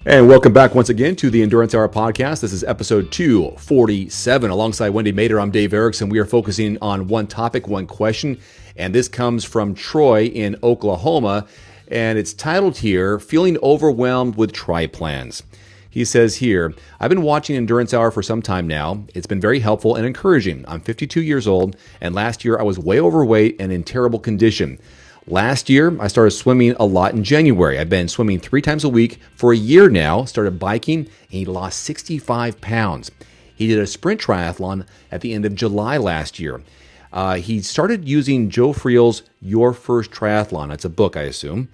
And welcome back once again to the Endurance Hour podcast. This is episode 247. Alongside Wendy Mader, I'm Dave Erickson. We are focusing on one topic, one question, and this comes from Troy in Oklahoma, and it's titled here, Feeling Overwhelmed with Triathlons. He says here, I've been watching Endurance Hour for some time now. It's been very helpful and encouraging. I'm 52 years old, and last year I was way overweight and in terrible condition. Last year, I started swimming a lot in January. I've been swimming 3 times a week for a year now, started biking, and he lost 65 pounds. He did a sprint triathlon at the end of July last year. He started using Joe Friel's Your First Triathlon. That's a book, I assume.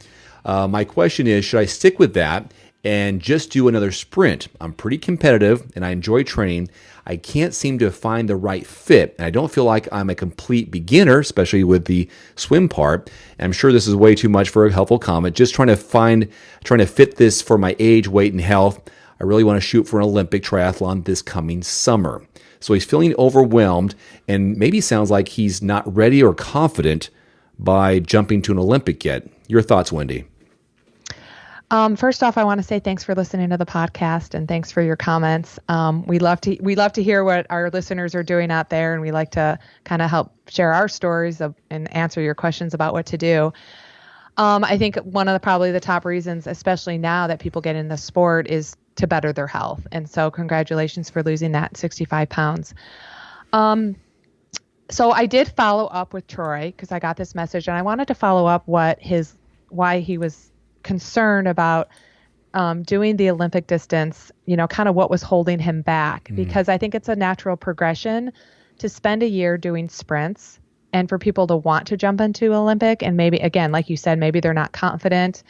My question is, should I stick with that and just do another sprint? I'm pretty competitive and I enjoy training. I can't seem to find the right fit, and I don't feel like I'm a complete beginner, especially with the swim part. And I'm sure this is way too much for a helpful comment. Just trying to fit this for my age, weight, and health. I really want to shoot for an Olympic triathlon this coming summer. So he's feeling overwhelmed and maybe sounds like he's not ready or confident by jumping to an Olympic yet. Your thoughts, Wendy? First off, I want to say thanks for listening to the podcast and thanks for your comments. We love to hear what our listeners are doing out there, and we like to kind of help share our stories and answer your questions about what to do. I think one of probably the top reasons, especially now that people get in the sport, is to better their health. And so congratulations for losing that 65 pounds. So I did follow up with Troy because I got this message, and I wanted to follow up why he was concerned about doing the Olympic distance, kind of what was holding him back, because I think it's a natural progression to spend a year doing sprints and for people to want to jump into Olympic. And maybe, again, like you said, maybe they're not confident.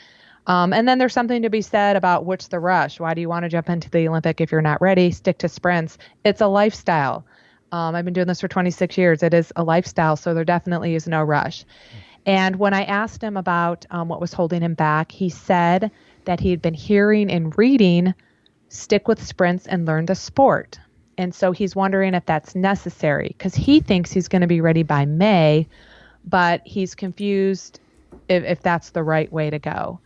And then there's something to be said about what's the rush? Why do you want to jump into the Olympic if you're not ready? Stick to sprints. It's a lifestyle. I've been doing this for 26 years. It is a lifestyle. So there definitely is no rush. And when I asked him about what was holding him back, he said that he had been hearing and reading, stick with sprints and learn the sport. And so he's wondering if that's necessary because he thinks he's going to be ready by May, but he's confused if that's the right way to go.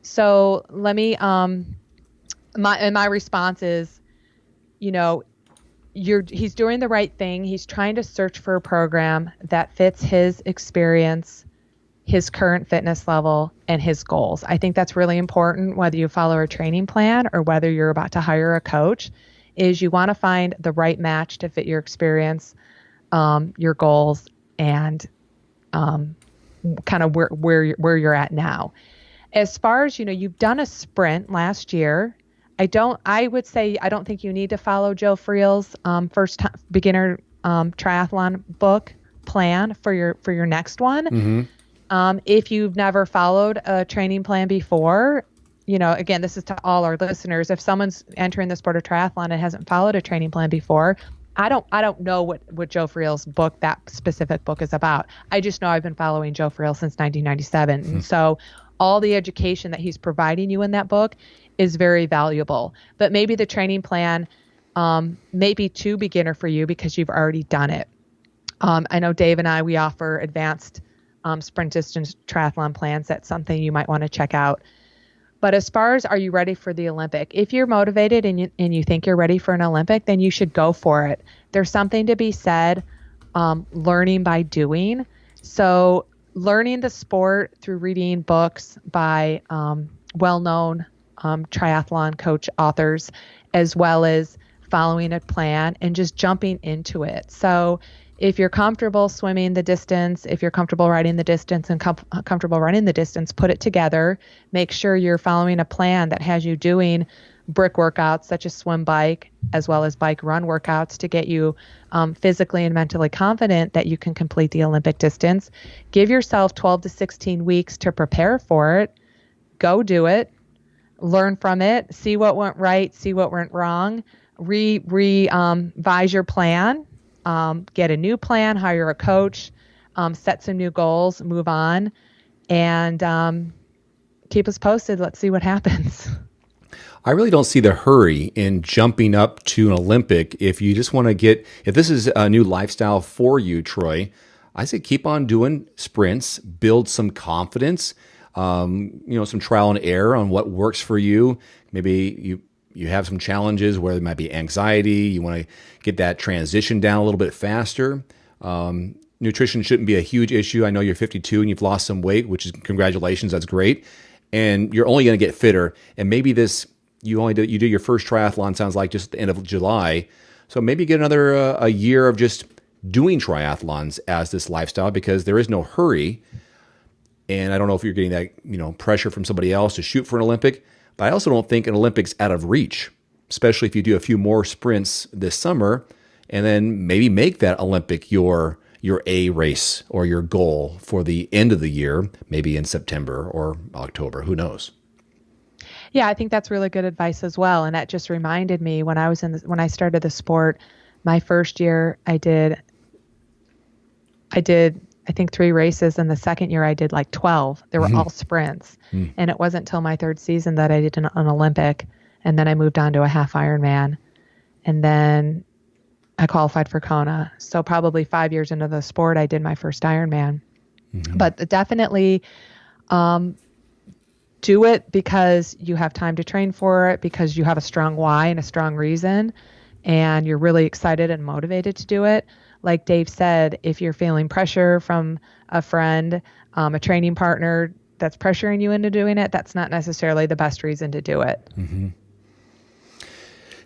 So let me, my response is, he's doing the right thing. He's trying to search for a program that fits his experience, his current fitness level, and his goals. I think that's really important, whether you follow a training plan or whether you're about to hire a coach, is you want to find the right match to fit your experience, your goals, and kind of where you're at now. As far as, you've done a sprint last year. I would say I don't think you need to follow Joe Friel's first beginner triathlon book plan for your next one. Mm-hmm. If you've never followed a training plan before, again, this is to all our listeners. If someone's entering the sport of triathlon and hasn't followed a training plan before, I don't know what Joe Friel's book, that specific book, is about. I just know I've been following Joe Friel since 1997. And so all the education that he's providing you in that book is very valuable. But maybe the training plan may be too beginner for you because you've already done it. I know Dave and we offer advanced sprint distance triathlon plans. That's something you might want to check out. But as far as, are you ready for the Olympic? If you're motivated and you think you're ready for an Olympic, then you should go for it. There's something to be said, learning by doing. So learning the sport through reading books by well-known triathlon coach authors, as well as following a plan and just jumping into it. So if you're comfortable swimming the distance, if you're comfortable riding the distance and comfortable running the distance, put it together. Make sure you're following a plan that has you doing brick workouts such as swim, bike, as well as bike run workouts to get you physically and mentally confident that you can complete the Olympic distance. Give yourself 12 to 16 weeks to prepare for it. Go do it. Learn from it. See what went right. See what went wrong. Revise your plan. Get a new plan. Hire a coach. Set some new goals. Move on. And keep us posted. Let's see what happens. I really don't see the hurry in jumping up to an Olympic. If you just want to if this is a new lifestyle for you, Troy, I say keep on doing sprints, build some confidence. some trial and error on what works for you. Maybe you have some challenges where there might be anxiety. You want to get that transition down a little bit faster. Nutrition shouldn't be a huge issue. I know you're 52 and you've lost some weight, which is congratulations. That's great. And you're only going to get fitter. And maybe you did your first triathlon, sounds like just at the end of July. So maybe get another a year of just doing triathlons as this lifestyle, because there is no hurry. And I don't know if you're getting that, pressure from somebody else to shoot for an Olympic, but I also don't think an Olympic's out of reach, especially if you do a few more sprints this summer and then maybe make that Olympic your A race or your goal for the end of the year, maybe in September or October, who knows? Yeah, I think that's really good advice as well. And that just reminded me when I started the sport, my first year, I did, I think 3 races. And the second year I did like 12. They were all sprints. And it wasn't until my third season that I did an Olympic. And then I moved on to a half Ironman. And then I qualified for Kona. So probably 5 years into the sport, I did my first Ironman. But definitely do it because you have time to train for it, because you have a strong why and a strong reason, and you're really excited and motivated to do it. Like Dave said, if you're feeling pressure from a friend, a training partner that's pressuring you into doing it, that's not necessarily the best reason to do it. And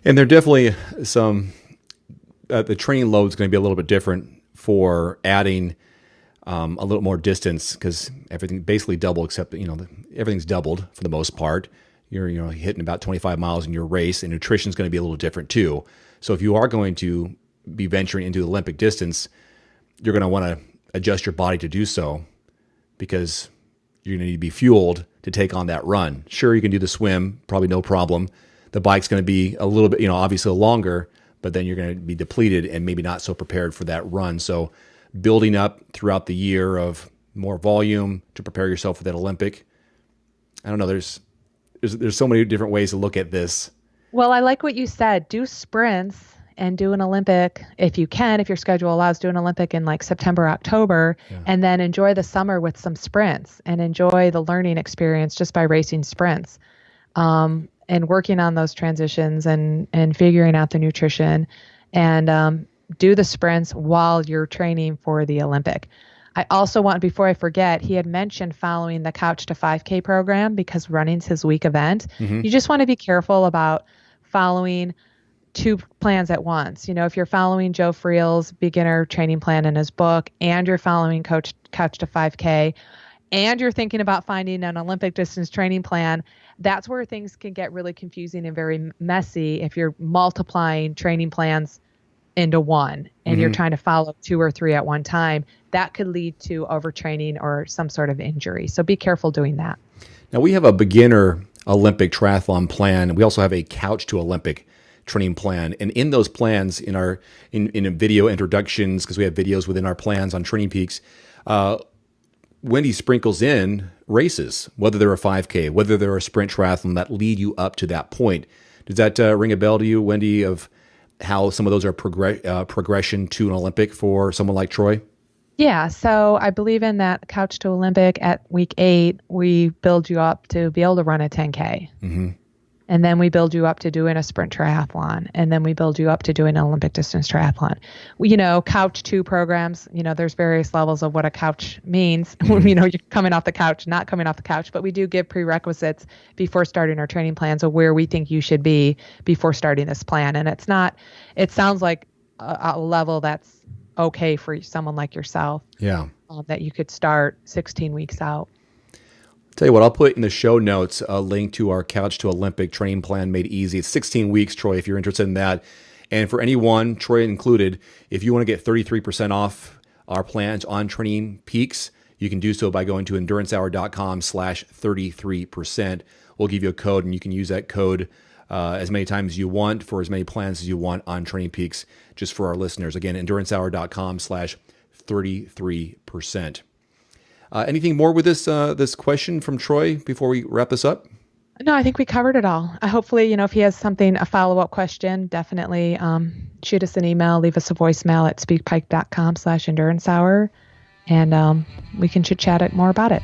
there are definitely some, the training load is going to be a little bit different for adding a little more distance, because everything basically double, except, everything's doubled for the most part. You're, hitting about 25 miles in your race, and nutrition is going to be a little different too. So if you are going to be venturing into the Olympic distance, you're going to want to adjust your body to do so, because you're going to need to be fueled to take on that run. Sure, you can do the swim, probably no problem. The bike's going to be a little bit, obviously longer, but then you're going to be depleted and maybe not so prepared for that run. So building up throughout the year of more volume to prepare yourself for that Olympic. I don't know. There's so many different ways to look at this. Well, I like what you said. Do sprints and do an Olympic if you can, if your schedule allows, do an Olympic in like September, October, and then enjoy the summer with some sprints and enjoy the learning experience just by racing sprints, and working on those transitions and figuring out the nutrition, and do the sprints while you're training for the Olympic. I also want, before I forget, he had mentioned following the Couch to 5K program because running's his week event. You just want to be careful about following 2 plans at once. If you're following Joe Friel's beginner training plan in his book, and you're following Couch to 5K, and you're thinking about finding an Olympic distance training plan, that's where things can get really confusing and very messy if you're multiplying training plans into one and you're trying to follow 2 or 3 at one time. That could lead to overtraining or some sort of injury. So be careful doing that. Now, we have a beginner Olympic triathlon plan. We also have a Couch to Olympic training plan. And in those plans, in video introductions, because we have videos within our plans on Training Peaks, Wendy sprinkles in races, whether they're a 5K, whether they're a sprint triathlon, that lead you up to that point. Does that ring a bell to you, Wendy, of how some of those are progression to an Olympic for someone like Troy? Yeah, so I believe in that Couch to Olympic at week 8, we build you up to be able to run a 10K. And then we build you up to doing a sprint triathlon. And then we build you up to doing an Olympic distance triathlon. Couch 2 programs, there's various levels of what a couch means. You're coming off the couch, not coming off the couch. But we do give prerequisites before starting our training plans of where we think you should be before starting this plan. And it sounds like a level that's okay for someone like yourself. Yeah. That you could start 16 weeks out. Tell you what, I'll put in the show notes a link to our Couch to Olympic training plan made easy. It's 16 weeks, Troy, if you're interested in that. And for anyone, Troy included, if you want to get 33% off our plans on Training Peaks, you can do so by going to endurancehour.com/33%. We'll give you a code, and you can use that code as many times as you want for as many plans as you want on Training Peaks, just for our listeners. Again, endurancehour.com/33%. Anything more with this question from Troy before we wrap this up? No, I think we covered it all. Hopefully, if he has a follow-up question, definitely shoot us an email, leave us a voicemail at speakpipe.com/endurancehour, and we can chit-chat more about it.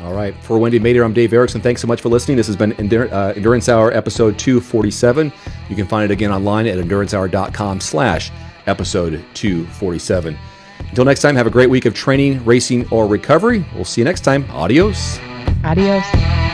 All right. For Wendy Mader, I'm Dave Erickson. Thanks so much for listening. This has been Endurance Hour episode 247. You can find it again online at endurancehour.com/episode 247. Until next time, have a great week of training, racing, or recovery. We'll see you next time. Adios. Adios.